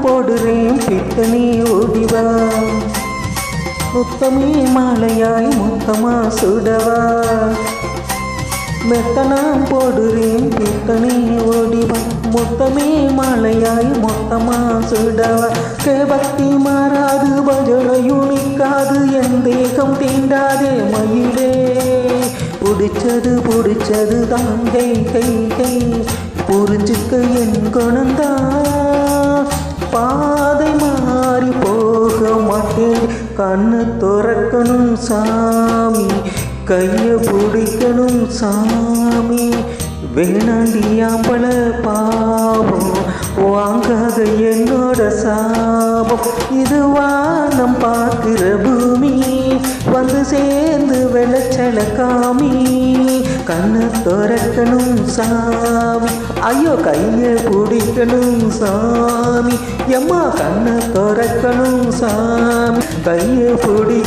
போடுறேன் பித்தனி ஓடிவா முத்தமே மாலையாய் முத்தமா சுடவா மெத்தனாம் போடுறேன் பித்தனி ஓடிவா முத்தமே மாலையாய் மொத்தமா சுடவா பக்தி மாறாது பஜனையும் நிற்காது என் தேகம் தீண்டாதே மயிலே பிடிச்சது தான் கை கை கை புரிஞ்சுக்க என் குணந்தா பாதை மாறி போக மாட்டேன் கண்ணு துறக்கணும் சாமி கைய பிடிக்கணும் சாமி வேணாண்டியாம்பள பாவம் வாங்காத என்னோட சாபம் இது வானம் பார்க்கிற பூமி வந்து சேர்ந்து வெளச்சல காமி கண்ணு துறக்கணும் சாமி ஐயோ கைய பிடிக்கணும் சாமி எம்மா கண்ணு துறக்கணும் சாமி கைய பிடி